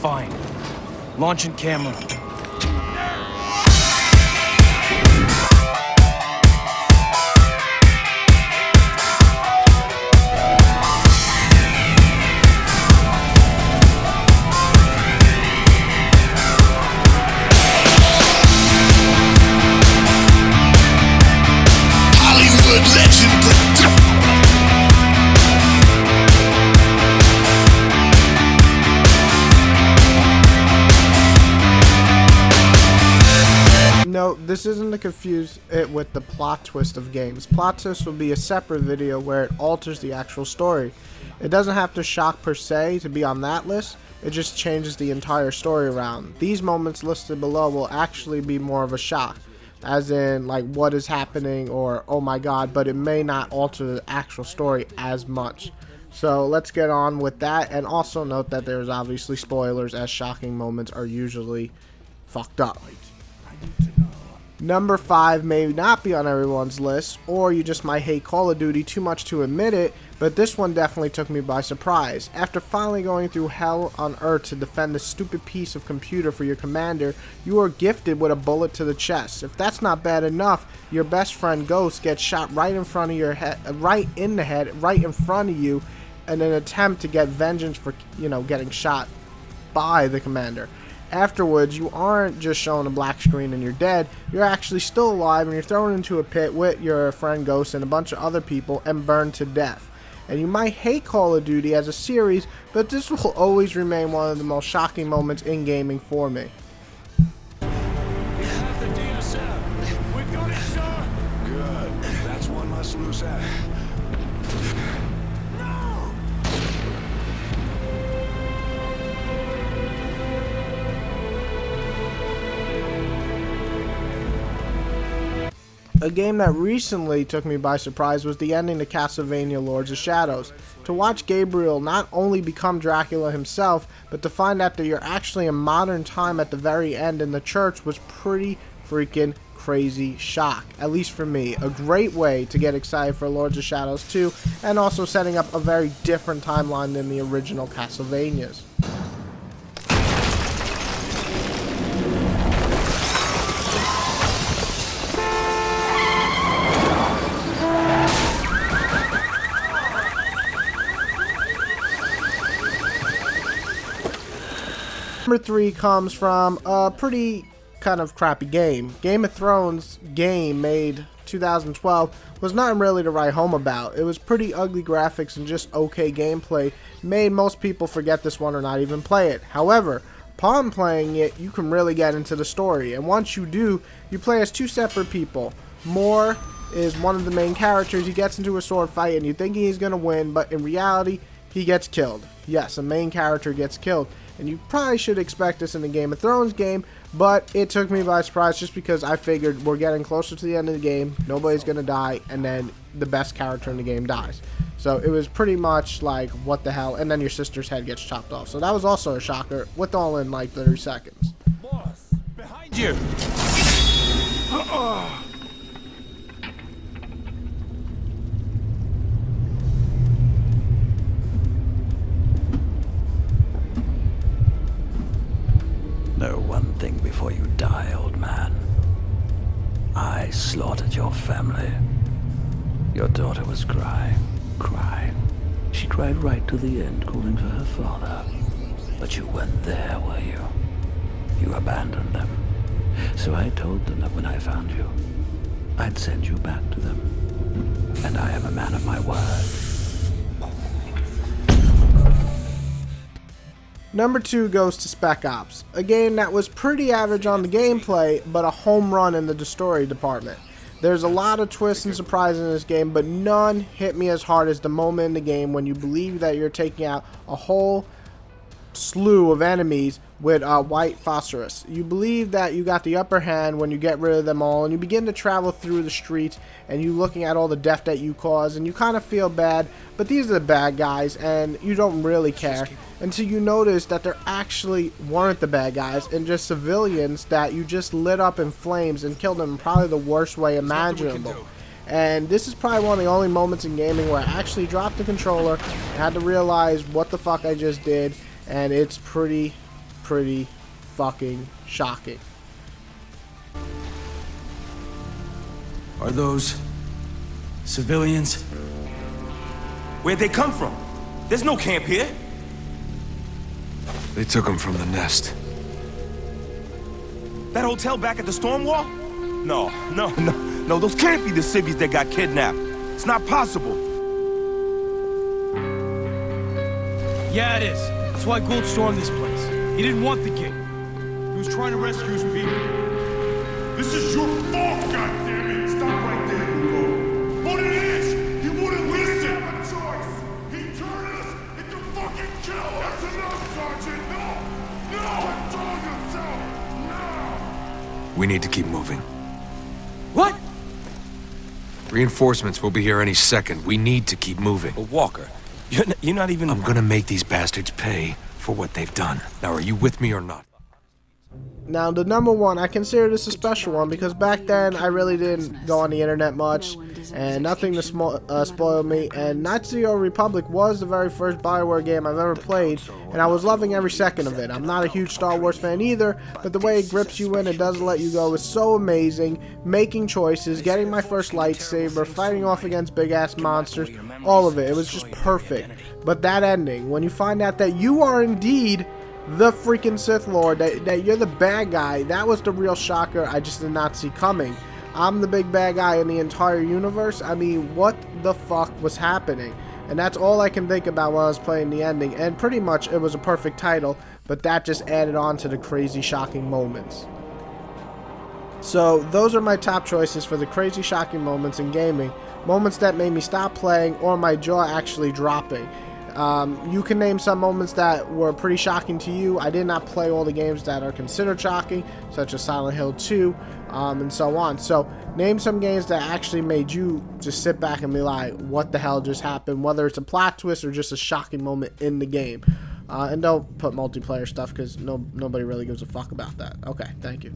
Fine. Launching camera. Hollywood legend. No, this isn't to confuse it with the plot twist of games. Plot twist will be a separate video where it alters the actual story. It doesn't have to shock per se to be on that list, it just changes the entire story around. These moments listed below will actually be more of a shock, as in like what is happening or oh my god, but it may not alter the actual story as much. So let's get on with that, and also note that there's obviously spoilers, as shocking moments are usually fucked up. Number 5 may not be on everyone's list, or you just might hate Call of Duty too much to admit it, but this one definitely took me by surprise. After finally going through hell on earth to defend this stupid piece of computer for your commander, you are gifted with a bullet to the chest. If that's not bad enough, your best friend Ghost gets shot right in front of your head, right in the head, right in front of you, in an attempt to get vengeance for, getting shot by the commander. Afterwards, you aren't just shown a black screen and you're dead, you're actually still alive and you're thrown into a pit with your friend Ghost and a bunch of other people and burned to death. And you might hate Call of Duty as a series, but this will always remain one of the most shocking moments in gaming for me. We have the data set. We got it, sir. Good. That's one less loose end. A game that recently took me by surprise was the ending to Castlevania Lords of Shadows. To watch Gabriel not only become Dracula himself, but to find out that you're actually in modern time at the very end in the church was pretty freaking crazy shock, at least for me. A great way to get excited for Lords of Shadows 2, and also setting up a very different timeline than the original Castlevanias. Number 3 comes from a pretty kind of crappy game. Game of Thrones game made 2012 was not really to write home about. It was pretty ugly graphics and just okay gameplay, made most people forget this one or not even play it. However, upon playing it, you can really get into the story, and once you do, you play as 2 separate people. Mor is one of the main characters. He gets into a sword fight and you think he's gonna win, but in reality, he gets killed. Yes, a main character gets killed. And you probably should expect this in the Game of Thrones game, but it took me by surprise just because I figured we're getting closer to the end of the game, nobody's going to die, and then the best character in the game dies. So it was pretty much like, what the hell, and then your sister's head gets chopped off. So that was also a shocker, with all in like 30 seconds. Boss, behind you. Know one thing before you die, old man. I slaughtered your family. Your daughter was crying. She cried right to the end, calling for her father. But you weren't there, were you? You abandoned them. So I told them that when I found you, I'd send you back to them. And I am a man of my word. Number 2 goes to Spec Ops, a game that was pretty average on the gameplay, but a home run in the story department. There's a lot of twists and surprises in this game, but none hit me as hard as the moment in the game when you believe that you're taking out a whole slew of enemies with white phosphorus. You believe that you got the upper hand when you get rid of them all, and you begin to travel through the streets and you looking at all the death that you cause, and you kind of feel bad, but these are the bad guys and you don't really care until you notice that they're actually weren't the bad guys and just civilians that you just lit up in flames and killed them in probably the worst way imaginable. And this is probably one of the only moments in gaming where I actually dropped the controller and had to realize what the fuck I just did, and it's pretty pretty fucking shocking. Are those civilians? Where'd they come from? There's no camp here. They took him from the nest. That hotel back at the storm wall? No, those can't be the civvies that got kidnapped. It's not possible. Yeah, it is. That's why Gould stormed this place. He didn't want the king. He was trying to rescue his people. This is your fault, goddammit! Stop right there, Hugo. What it is, he wouldn't listen! We didn't have a choice! He turned us into fucking killers! That's enough, Sergeant! No! No! I told you so! No! We need to keep moving. What? Reinforcements will be here any second. We need to keep moving. But Walker, you're not even... I'm gonna make these bastards pay for what they've done. Now, are you with me or not? Now, the number one, I consider this a special one because back then I really didn't go on the internet much and nothing to spoil me. And Knights of the Old Republic was the very first BioWare game I've ever played, and I was loving every second of it. I'm not a huge Star Wars fan either, but the way it grips you in and doesn't let you go is so amazing. Making choices, getting my first lightsaber, fighting off against big-ass monsters, all of it. It was just perfect. But that ending, when you find out that you are indeed the freaking Sith Lord, that you're the bad guy, that was the real shocker I just did not see coming. I'm the big bad guy in the entire universe. I mean, what the fuck was happening? And that's all I can think about when I was playing the ending, and pretty much it was a perfect title, but that just added on to the crazy shocking moments. So those are my top choices for the crazy shocking moments in gaming, moments that made me stop playing or my jaw actually dropping. You can name some moments that were pretty shocking to you. I did not play all the games that are considered shocking, such as Silent Hill 2, and so on. So, name some games that actually made you just sit back and be like, what the hell just happened? Whether it's a plot twist or just a shocking moment in the game. And don't put multiplayer stuff because nobody really gives a fuck about that. Okay, thank you.